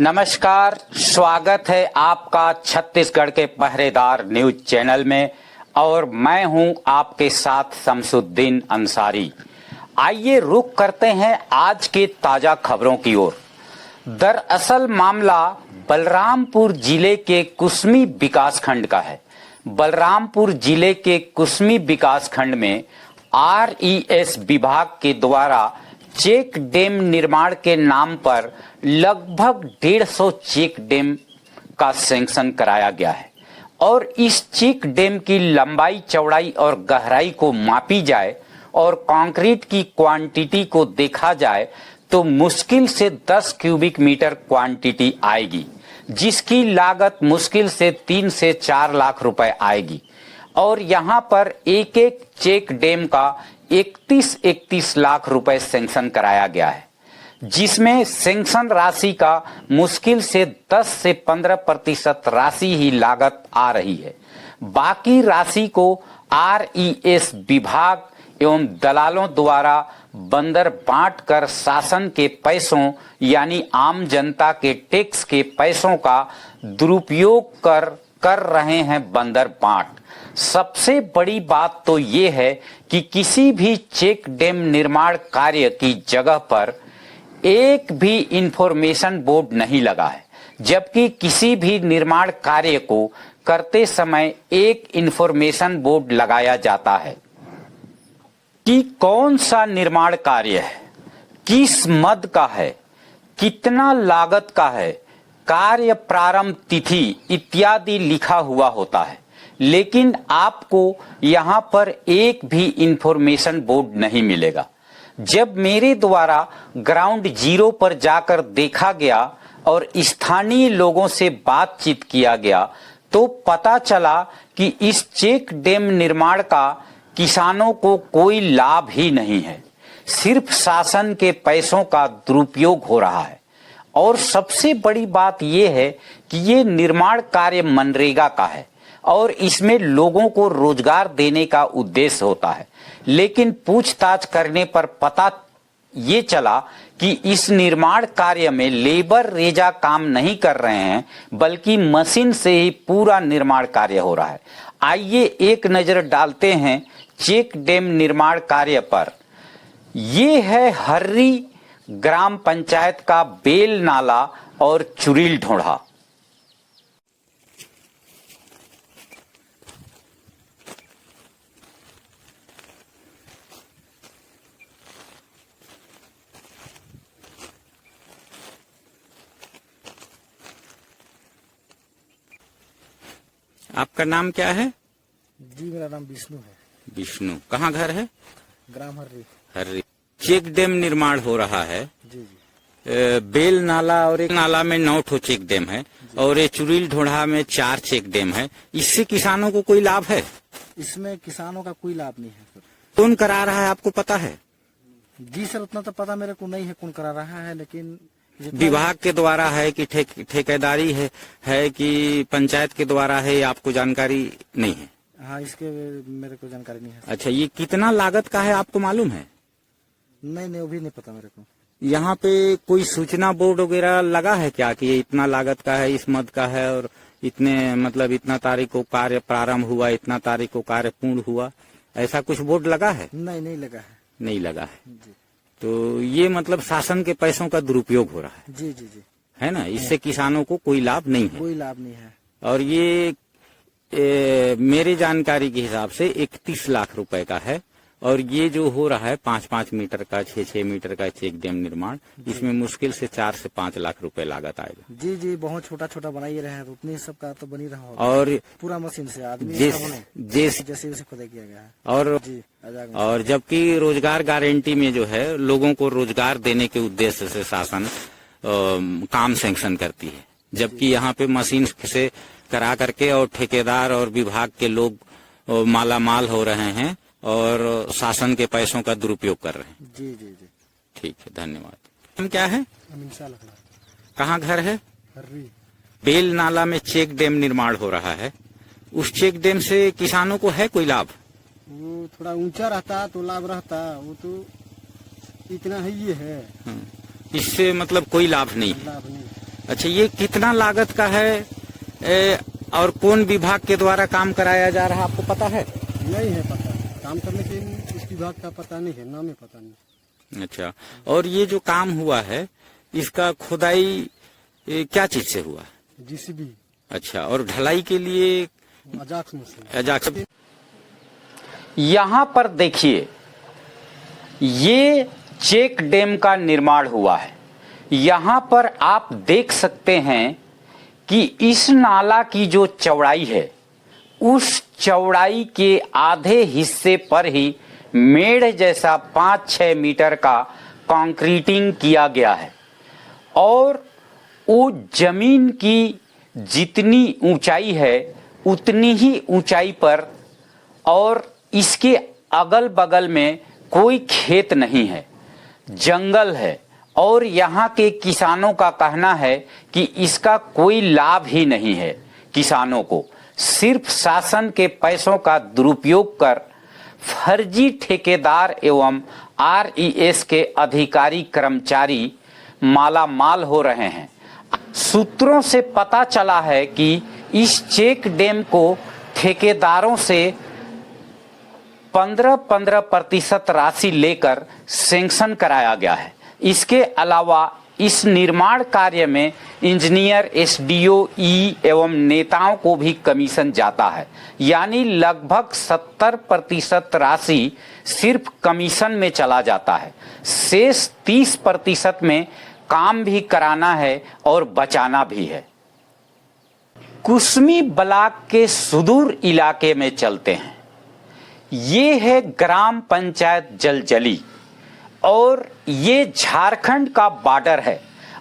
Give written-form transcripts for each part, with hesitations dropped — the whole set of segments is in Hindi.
नमस्कार, स्वागत है आपका छत्तीसगढ़ के पहरेदार न्यूज चैनल में और मैं हूं आपके साथ शमसुद्दीन अंसारी। आइए रुख करते हैं आज के ताजा खबरों की ओर। दरअसल मामला बलरामपुर जिले के कुसमी विकासखंड का है। बलरामपुर जिले के कुसमी विकासखंड में RES विभाग के द्वारा चेक डैम निर्माण के नाम पर लगभग 150 चेक डैम का सैंक्शन कराया गया है और इस चेक डैम की लंबाई, चौड़ाई और गहराई को मापी जाए और कंक्रीट की क्वांटिटी को देखा जाए तो मुश्किल से 10 क्यूबिक मीटर क्वांटिटी आएगी, जिसकी लागत मुश्किल से 3 से 4 लाख रुपए आएगी। और यहां पर एक एक चेक डैम का 31 लाख रुपए सैंक्शन कराया गया है, जिसमें सैंक्शन राशि का मुश्किल से 10 से 15% राशि ही लागत आ रही है। बाकी राशि को RES विभाग एवं दलालों द्वारा बंदर बांट कर शासन के पैसों यानी आम जनता के टैक्स के पैसों का दुरुपयोग कर रहे हैं बंदर बांट। सबसे बड़ी बात तो ये है कि किसी भी चेक डैम निर्माण कार्य की जगह पर एक भी इंफॉर्मेशन बोर्ड नहीं लगा है, जबकि किसी भी निर्माण कार्य को करते समय एक इंफॉर्मेशन बोर्ड लगाया जाता है कि कौन सा निर्माण कार्य है, किस मद का है, कितना लागत का है, कार्य प्रारंभ तिथि इत्यादि लिखा हुआ होता है। लेकिन आपको यहां पर एक भी इंफॉर्मेशन बोर्ड नहीं मिलेगा। जब मेरे द्वारा ग्राउंड जीरो पर जाकर देखा गया और स्थानीय लोगों से बातचीत किया गया तो पता चला कि इस चेक डैम निर्माण का किसानों को कोई लाभ ही नहीं है, सिर्फ शासन के पैसों का दुरुपयोग हो रहा है। और सबसे बड़ी बात यह है कि ये निर्माण कार्य मनरेगा का है और इसमें लोगों को रोजगार देने का उद्देश्य होता है, लेकिन पूछताछ करने पर पता ये चला कि इस निर्माण कार्य में लेबर रेजा काम नहीं कर रहे हैं, बल्कि मशीन से ही पूरा निर्माण कार्य हो रहा है। आइए एक नजर डालते हैं चेक डैम निर्माण कार्य पर। ये है हर्री ग्राम पंचायत का बेल नाला और चुरील ढोढ़ा। आपका नाम क्या है? जी, मेरा नाम विष्णु है। विष्णु, कहाँ घर है? ग्राम हर्री। हर्री। चेक डैम निर्माण हो रहा है। जी जी। बेल नाला और एक नाला में 9 ठो चेक डैम है और ये चुरील ढोढ़ा में 4 चेक डैम है। इससे किसानों को कोई लाभ है? इसमें किसानों का कोई लाभ नहीं है सर। कौन करा रहा है आपको पता है? जी सर, उतना तो पता मेरे को नहीं है कौन करा रहा है, लेकिन विभाग के द्वारा है कि ठेकेदारी है कि पंचायत के द्वारा है, आपको जानकारी नहीं है? हाँ, इसके मेरे को जानकारी नहीं है। अच्छा, ये कितना लागत का है आपको मालूम है? नहीं, वो भी नहीं पता मेरे को। यहाँ पे कोई सूचना बोर्ड वगैरह लगा है क्या कि ये इतना लागत का है, इस मद का है और इतने मतलब इतना तारीख को कार्य प्रारंभ हुआ, इतना तारीख को कार्य पूर्ण हुआ, ऐसा कुछ बोर्ड लगा है? नहीं लगा है। नहीं लगा है जी। तो ये मतलब शासन के पैसों का दुरुपयोग हो रहा है। जी जी जी, है ना? इससे किसानों को कोई लाभ नहीं है। कोई लाभ नहीं है। और ये मेरी जानकारी के हिसाब से 31 लाख रुपए का है और ये जो हो रहा है 5-5 मीटर का, 6-6 मीटर का चेक डैम निर्माण, इसमें मुश्किल से 4 से 5 लाख रुपए लागत आएगा। जी जी, बहुत छोटा छोटा बनाई रहे हैं तो उतनी सब का तो बनी रहा होगा। और पूरा मशीन से आदमी जैसे खुदाई किया गया है। और जबकि रोजगार गारंटी में जो है लोगों को रोजगार देने के उद्देश्य से शासन काम सैंक्शन करती है, जबकि यहाँ पे मशीन से करा करके और ठेकेदार और विभाग के लोग मालामाल हो रहे हैं और शासन के पैसों का दुरुपयोग कर रहे हैं। जी जी जी, ठीक है, धन्यवाद। नाम क्या है? अमीनशाह लखड़ा। कहाँ घर है? हर्री। बेल नाला में चेक डैम निर्माण हो रहा है, उस चेक डैम से किसानों को है कोई लाभ? वो थोड़ा ऊंचा रहता तो लाभ रहता, वो तो इतना ही है। इससे मतलब कोई लाभ नहीं। लाभ नहीं। अच्छा, ये कितना लागत का है और कौन विभाग के द्वारा काम कराया जा रहा है, आपको पता है? नहीं है पता, काम करने के इस विभाग का पता नहीं है, नाम ही पता नहीं। अच्छा, और ये जो काम हुआ है इसका खुदाई क्या चीज से हुआ? JCB। अच्छा, और ढलाई के लिए अजाक्स मशीन। अजाक्स। यहाँ पर देखिए, ये चेक डैम का निर्माण हुआ है। यहाँ पर आप देख सकते हैं कि इस नाला की जो चौड़ाई है, उस चौड़ाई के आधे हिस्से पर ही मेढ़ जैसा 5-6 मीटर का कंक्रीटिंग किया गया है और वो जमीन की जितनी ऊंचाई है उतनी ही ऊंचाई पर, और इसके अगल बगल में कोई खेत नहीं है, जंगल है। और यहाँ के किसानों का कहना है कि इसका कोई लाभ ही नहीं है किसानों को, सिर्फ शासन के पैसों का दुरुपयोग कर फर्जी ठेकेदार एवं RES के अधिकारी कर्मचारी माला माल हो रहे हैं। सूत्रों से पता चला है कि इस चेक डैम को ठेकेदारों से 15% राशि लेकर सैंक्शन कराया गया है। इसके अलावा इस निर्माण कार्य में इंजीनियर, SDO, E एवं नेताओं को भी कमीशन जाता है, यानी लगभग 70% राशि सिर्फ कमीशन में चला जाता है। शेष 30% में काम भी कराना है और बचाना भी है। कुसमी ब्लॉक के सुदूर इलाके में चलते हैं। ये है ग्राम पंचायत जलजली और ये झारखंड का बॉर्डर है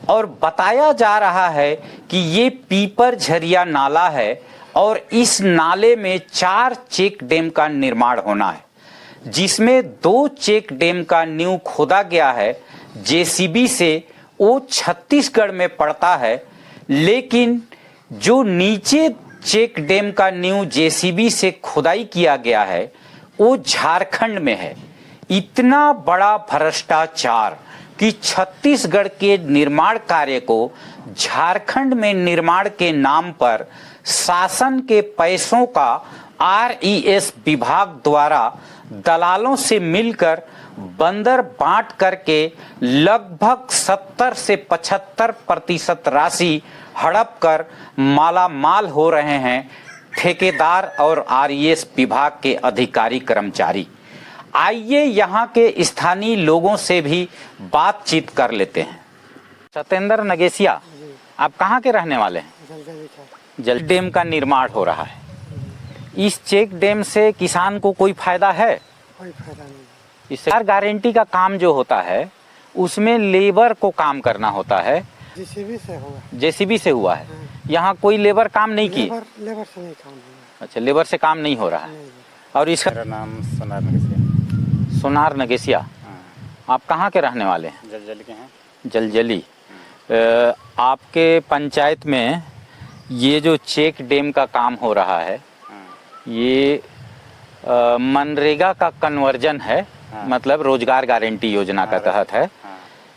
और बताया जा रहा है कि ये पीपर झरिया नाला है और इस नाले में 4 चेक डैम का निर्माण होना है, जिसमें 2 चेक डैम का नींव खोदा गया है JCB से। वो छत्तीसगढ़ में पड़ता है, लेकिन जो नीचे चेक डैम का नींव JCB से खुदाई किया गया है वो झारखंड में है। इतना बड़ा भ्रष्टाचार कि छत्तीसगढ़ के निर्माण कार्य को झारखंड में निर्माण के नाम पर शासन के पैसों का RES विभाग द्वारा दलालों से मिलकर बंदर बांट करके लगभग 70 से 75% राशि हड़प कर माला माल हो रहे हैं ठेकेदार और RES विभाग के अधिकारी कर्मचारी। आइए यहाँ के स्थानीय लोगों से भी बातचीत कर लेते हैं। सत्येंद्र नगेसिया, आप कहाँ के रहने वाले हैं? जल डैम का निर्माण हो रहा है। इस चेक डैम से किसान को कोई फायदा है? कोई फायदा नहीं। इससे गारंटी का काम जो होता है उसमें लेबर को काम करना होता है। JCB से हुआ है। यहाँ कोई लेबर काम नहीं की? लेबर से नहीं काम हुआ। अच्छा, लेबर से काम नहीं हो रहा है। और इसका मेरा नाम सोनार नगेसिया। सोनार नगेसिया, आप कहाँ के रहने वाले हैं? जलजली के हैं। जलजली। आपके पंचायत में ये जो चेक डैम का काम हो रहा है, ये मनरेगा का कन्वर्जन है, मतलब रोजगार गारंटी योजना का तहत है।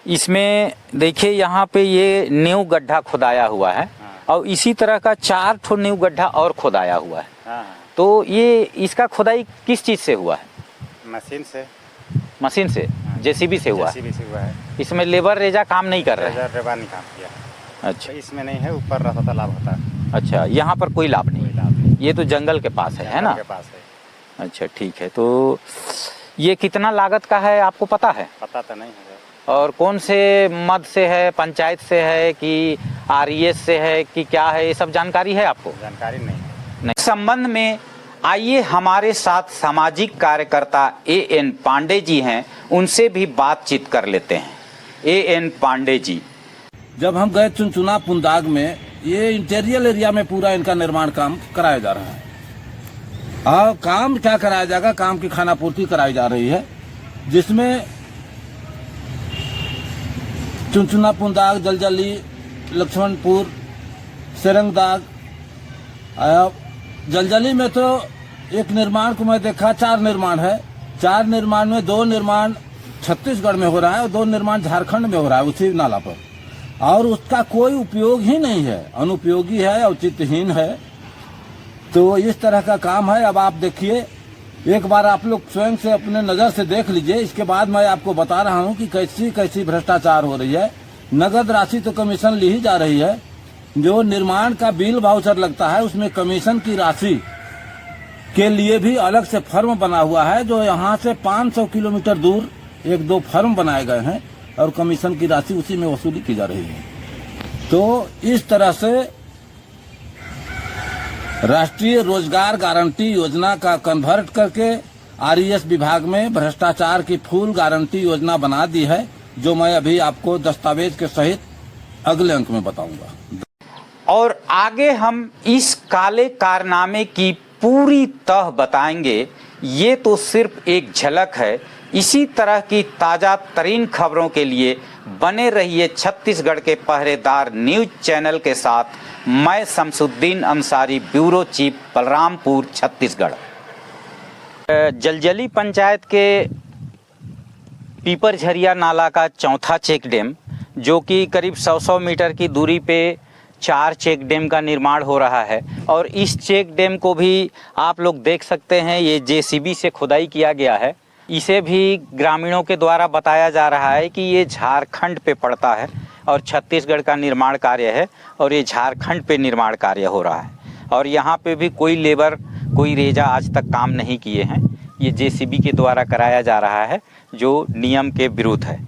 इसमें देखिए यहाँ पे ये नींव गड्ढा खुदाया हुआ है और इसी तरह का 4 ठो नींव गड्ढा और खुदाया हुआ है। तो ये इसका खुदाई किस चीज से हुआ है? मशीन से। मशीन से? JCB से हुआ है? JCB से हुआ है। इसमें लेबर रेजा काम नहीं कर रहे हैं? लेबर नहीं काम किया। अच्छा, तो इसमें नहीं है, ऊपर रहता तालाब होता है। अच्छा, यहाँ पर कोई लाभ नहीं? ये तो जंगल के पास है ना? के पास है। अच्छा, ठीक है। तो ये कितना लागत का है आपको पता है? पता तो नहीं है। और कौन से मद से है, पंचायत से है कि RES से है कि क्या है, ये सब जानकारी है आपको? जानकारी नहीं। नहीं। संबंध में आइए हमारे साथ सामाजिक कार्यकर्ता AN पांडे जी हैं, उनसे भी बातचीत कर लेते हैं। AN पांडे जी, जब हम गए चुनचुना पुंदाग में, ये इंटीरियर एरिया में पूरा इनका निर्माण काम कराया जा रहा है। और काम क्या कराया जाएगा, काम की खानापूर्ति कराई जा रही है, जिसमें चुनचुना पुंदाग, जलजली, लक्ष्मणपुर, सेरंगदाग। जलजली में तो एक निर्माण को मैं देखा, 4 निर्माण है। 4 निर्माण में 2 निर्माण छत्तीसगढ़ में हो रहा है और 2 निर्माण झारखंड में हो रहा है, उसी नाला पर। और उसका कोई उपयोग ही नहीं है, अनुपयोगी है, औचित्यहीन है। तो इस तरह का काम है। अब आप देखिए, एक बार आप लोग स्वयं से अपने नजर से देख लीजिए, इसके बाद मैं आपको बता रहा हूं कि कैसी कैसी भ्रष्टाचार हो रही है। नगद राशि तो कमीशन ली ही जा रही है, जो निर्माण का बिल वाउचर लगता है उसमें कमीशन की राशि के लिए भी अलग से फर्म बना हुआ है, जो यहाँ से 500 किलोमीटर दूर 1-2 फर्म बनाए गए हैं और कमीशन की राशि उसी में वसूली की जा रही है। तो इस तरह से राष्ट्रीय रोजगार गारंटी योजना का कन्वर्ट करके आरईएस विभाग में भ्रष्टाचार की फुल गारंटी योजना बना दी है, जो मैं अभी आपको दस्तावेज के सहित अगले अंक में बताऊंगा। और आगे हम इस काले कारनामे की पूरी तह बताएंगे। ये तो सिर्फ एक झलक है। इसी तरह की ताज़ा तरीन खबरों के लिए बने रहिए छत्तीसगढ़ के पहरेदार न्यूज चैनल के साथ। मैं शमसुद्दीन अंसारी, ब्यूरो चीफ, बलरामपुर, छत्तीसगढ़। जलजली पंचायत के पीपर झरिया नाला का चौथा चेक डैम, जो कि करीब 100 मीटर की दूरी पे 4 चेक डैम का निर्माण हो रहा है। और इस चेक डैम को भी आप लोग देख सकते हैं, ये जेसीबी से खुदाई किया गया है। इसे भी ग्रामीणों के द्वारा बताया जा रहा है कि ये झारखंड पे पड़ता है और छत्तीसगढ़ का निर्माण कार्य है, और ये झारखंड पे निर्माण कार्य हो रहा है। और यहाँ पे भी कोई लेबर, कोई रेजा आज तक काम नहीं किए हैं। ये जेसीबी के द्वारा कराया जा रहा है, जो नियम के विरुद्ध है।